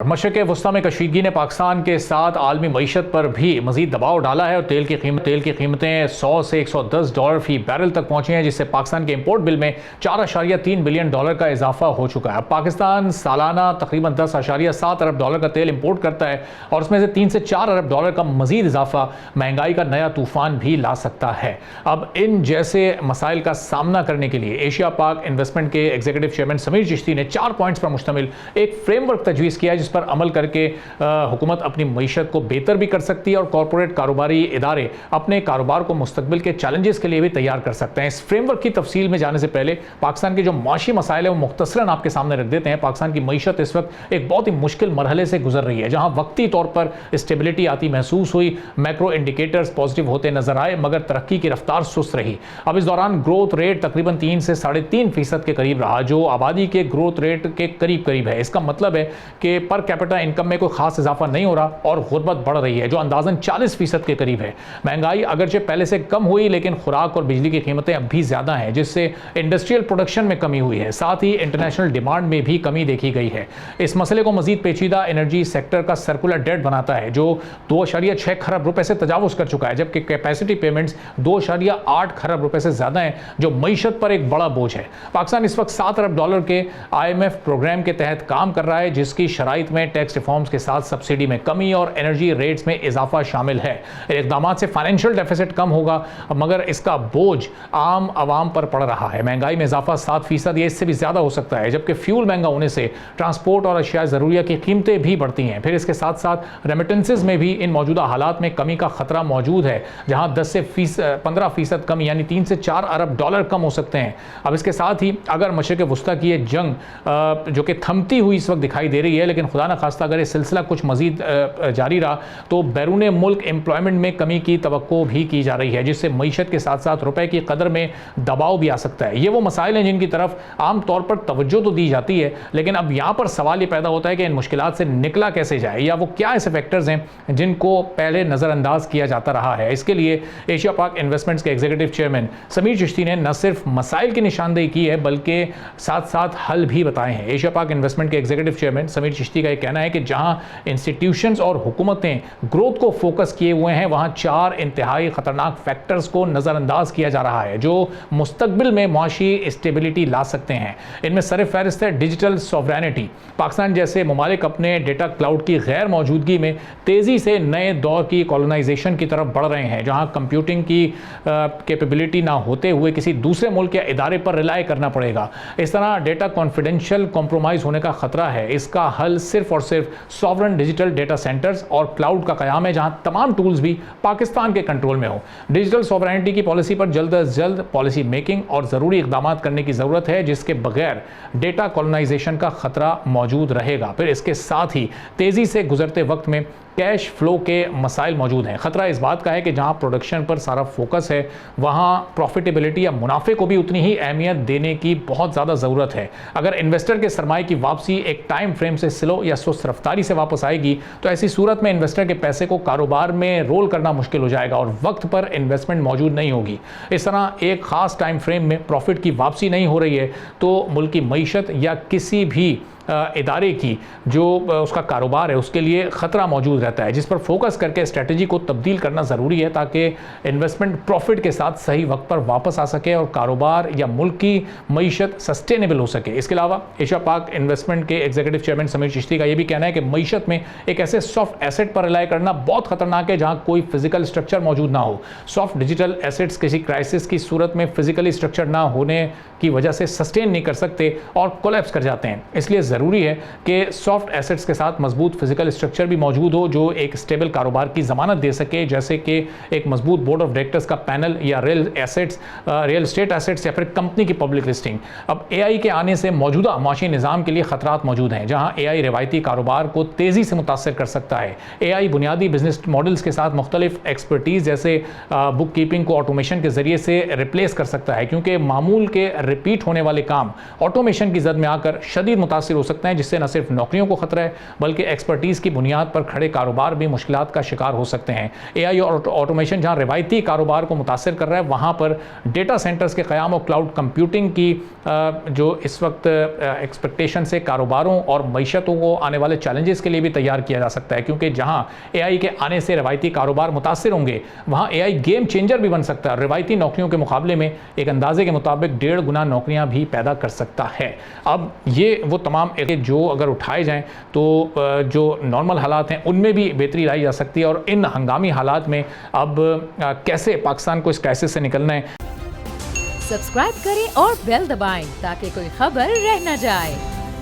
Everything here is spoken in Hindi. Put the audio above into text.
मशरक़ वस्ता में कशीदगी ने पाकिस्तान के साथ आलमी मईशत पर भी मजीद दबाव डाला है और तेल की कीमतें 100 से $110 फी बैरल तक पहुंची हैं, जिससे पाकिस्तान के इंपोर्ट बिल में $4.3 बिलियन का इजाफा हो चुका है। पाकिस्तान सालाना तकरीबन $10.7 अरब का तेल इंपोर्ट करता है और उसमें से $3 से $4 अरब का मजीद इजाफा महंगाई का नया तूफान भी ला सकता है। अब इन जैसे मसाइल का सामना करने के लिए एशिया पाक इन्वेस्टमेंट के एग्जीक्यूटिव चेयरमैन समीर चिश्ती ने 4 पॉइंट्स पर मुश्तमिल एक फ्रेमवर्क तजवीज़ किया है, पर अमल करके हुकूमत अपनी मईशत को बेहतर भी कर सकती है और कॉरपोरेट कारोबारी इदारे अपने कारोबार को मुस्तकबिल के चैलेंजेस के लिए भी तैयार कर सकते हैं। इस फ्रेमवर्क की तफसील में जाने से पहले पाकिस्तान के जो माशी मसाइल है वो मुख्तसरन आपके सामने रख देते हैं। पाकिस्तान की मईशत इस वक्त एक बहुत ही मुश्किल मरहले से गुजर रही है, जहां वक्ती तौर पर स्टेबिलिटी आती महसूस हुई, मैक्रो इंडिकेटर्स पॉजिटिव होते नजर आए, मगर तरक्की की रफ्तार सुस्त रही। अब इस दौरान ग्रोथ रेट तकरीबन 3 से 3.5% के करीब रहा, जो आबादी के ग्रोथ रेट के करीब है। इसका मतलब है कि पर कैपिटा इनकम में कोई खास इजाफा नहीं हो रहा और गुर्बत बढ़ रही है, जो अंदाजन 40% के करीब है। महंगाई अगरचे पहले से कम हुई, लेकिन खुराक और बिजली की कीमतें अब भी ज्यादा हैं, जिससे इंडस्ट्रियल प्रोडक्शन में कमी हुई है। साथ ही इंटरनेशनल डिमांड में भी कमी देखी गई है। इस मसले को मजीद पेचीदा एनर्जी सेक्टर का सर्कुलर डेट बनाता है, जो 2.6 खरब रुपए से तजावुज कर चुका है, जबकि कैपेसिटी पेमेंट्स 2.8 खरब रुपए से ज्यादा है, जो मईशत पर एक बड़ा बोझ है। पाकिस्तान इस वक्त $7 अरब के IMF प्रोग्राम के तहत काम कर रहा है, जिसकी शराइत में टैक्स रिफॉर्म्स के साथ सब्सिडी में कमी और एनर्जी रेट्स में इजाफा शामिल है। इकदाम से फाइनेंशियल डेफिसिट कम होगा, मगर इसका बोझ आम आवाम पर पड़ रहा है। महंगाई में इजाफा 7% या इससे भी ज्यादा हो सकता है, जबकि फ्यूल महंगा होने से ट्रांसपोर्ट और अशिया ज़रूरिया की कीमतें भी बढ़ती हैं। फिर इसके साथ साथ रेमिटेंसेज में भी इन मौजूदा हालात में कमी का खतरा मौजूद है, जहां 10 से 15% कम यानी $3 से $4 अरब कम हो सकते हैं। अब इसके साथ ही अगर मशरक़ वस्ता की ये जंग जो कि थमती हुई इस वक्त दिखाई दे रही है, लेकिन खुदा न खास्ता अगर ये सिलसिला कुछ मजीद जारी रहा तो बैरून मुल्क एम्प्लॉयमेंट में कमी की तवक्को भी की जा रही है, जिससे मईशत के साथ साथ रुपए की कदर में दबाव भी आ सकता है। ये वो मसाइल हैं जिनकी तरफ आम तौर पर तवज्जो तो दी जाती है, लेकिन अब यहाँ पर सवाल ये पैदा होता है कि इन मुश्किलात से निकला कैसे जाए, या वो क्या ऐसे फैक्टर्स हैं जिनको पहले नज़रअंदाज किया जाता रहा है। इसके लिए एशिया पाक इन्वेस्टमेंट्स के एग्जीक्यूटिव चेयरमैन समीर चिश्ती ने न सिर्फ मसाइल की निशानदेही की है, बल्कि साथ साथ हल भी बताए हैं। एशिया पाक इन्वेस्टमेंट के एग्जीक्यूटिव चेयरमैन समीर चिश्ती का यह कहना है कि जहां इंस्टीट्यूशंस और हुकूमतें ग्रोथ को फोकस किए हुए हैं, वहां 4 इंतहाई खतरनाक फैक्टर्स को नज़रअंदाज किया जा रहा है, जो मुस्तकबिल में मुआशी स्टेबिलिटी ला सकते हैं। इनमें सरफहरिस्त है डिजिटल सॉवरेनिटी। पाकिस्तान जैसे ममालिक अपने डेटा क्लाउड की गैर मौजूदगी में तेज़ी से नए दौर की कॉलोनाइजेशन की तरफ बढ़ रहे हैं, जहां कंप्यूटिंग की कैपेबिलिटी ना होते हुए किसी दूसरे मुल्क या इदारे पर रिलाय करना पड़ेगा। इस तरह डेटा कॉन्फिडेंशियल कॉम्प्रोमाइज़ होने का खतरा है। इसका हल सिर्फ और सिर्फ सॉवरन डिजिटल डेटा सेंटर्स और क्लाउड का कयाम है, जहां तमाम टूल्स भी पाकिस्तान के कंट्रोल में हो। डिजिटल सॉवरेनिटी की पॉलिसी पर जल्द अज जल्द पॉलिसी मेकिंग और ज़रूरी इकदाम करने की ज़रूरत है, जिसके बगैर डेटा कॉलोनाइजेशन का खतरा मौजूद रहेगा। फिर इसके साथ ही तेज़ी से गुजरते वक्त में कैश फ्लो के मसाइल मौजूद हैं। ख़तरा इस बात का है कि जहां प्रोडक्शन पर सारा फोकस है, वहां प्रॉफिटेबिलिटी या मुनाफे को भी उतनी ही अहमियत देने की बहुत ज़्यादा ज़रूरत है। अगर इन्वेस्टर के सरमाए की वापसी एक टाइम फ्रेम से स्लो या सुस्त रफ्तारी से वापस आएगी, तो ऐसी सूरत में इन्वेस्टर के पैसे को कारोबार में रोल करना मुश्किल हो जाएगा और वक्त पर इन्वेस्टमेंट मौजूद नहीं होगी। इस तरह एक ख़ास टाइम फ्रेम में प्रॉफिट की वापसी नहीं हो रही है, तो मुल्क की मईशत या किसी भी इदारे की जो उसका कारोबार है उसके लिए ख़तरा मौजूद रहता है, जिस पर फोकस करके स्ट्रेटजी को तब्दील करना ज़रूरी है, ताकि इन्वेस्टमेंट प्रॉफिट के साथ सही वक्त पर वापस आ सके और कारोबार या मुल्क की मईशत सस्टेनेबल हो सके। इसके अलावा एशिया पाक इन्वेस्टमेंट के एग्जीक्यूटिव चेयरमैन समीर चिश्ती का यह भी कहना है कि मईशत में एक ऐसे सॉफ्ट एसेट पर रिलाय करना बहुत खतरनाक है जहाँ कोई फिजिकल स्ट्रक्चर मौजूद ना हो। सॉफ्ट डिजिटल एसेट्स किसी क्राइसिस की सूरत में फिजिकली स्ट्रक्चर ना होने की वजह से सस्टेन नहीं कर सकते और कोलैप्स कर जाते हैं। इसलिए ज़रूरी है कि सॉफ्ट एसेट्स के साथ मजबूत फिजिकल स्ट्रक्चर भी मौजूद हो, जो एक स्टेबल कारोबार की जमानत दे सके, जैसे कि एक मजबूत बोर्ड ऑफ डायरेक्टर्स का पैनल या रियल एस्टेट एसेट्स या फिर कंपनी की पब्लिक लिस्टिंग। अब AI के आने से मौजूदा माशी निज़ाम के लिए खतरात मौजूद हैं, जहां AI रिवायती कारोबार को तेज़ी से मुतासर कर सकता है। AI बुनियादी बिजनेस मॉडल्स के साथ मुख्तलिफ एक्सपर्टीज़ जैसे बुक कीपिंग को ऑटोमेशन के जरिए से रिप्लेस कर सकता है, क्योंकि मामूल के रिपीट होने वाले काम ऑटोमेशन की जद में आकर शदीद मुतासिर हो सकते हैं, जिससे न सिर्फ नौकरियों को खतरा है बल्कि एक्सपर्टीज़ की बुनियाद पर खड़े कारोबार भी मुश्किलात का शिकार हो सकते हैं। AI और ऑटोमेशन जहां रिवायती कारोबार को मुतासर कर रहा है, वहां पर डेटा सेंटर्स के क़याम और क्लाउड कंप्यूटिंग की जो इस वक्त एक्सपेक्टेशन से कारोबारों और मईशतों को आने वाले चैलेंजेस के लिए भी तैयार किया जा सकता है, क्योंकि जहां AI के आने से रिवायती कारोबार मुतासर होंगे, वहां AI गेम चेंजर भी बन सकता है। रिवायती नौकरियों के मुकाबले में एक अंदाजे के मुताबिक 1.5 गुना नौकरियां भी पैदा कर सकता है। अब ये वो तमाम जो अगर उठाए जाएं तो जो नॉर्मल हालात हैं उनमें भी बेहतरी लाई जा सकती है, और इन हंगामी हालात में अब कैसे पाकिस्तान को इस क्राइसिस से निकलना है। सब्सक्राइब करें और बेल दबाएं ताकि कोई खबर रह न जाए।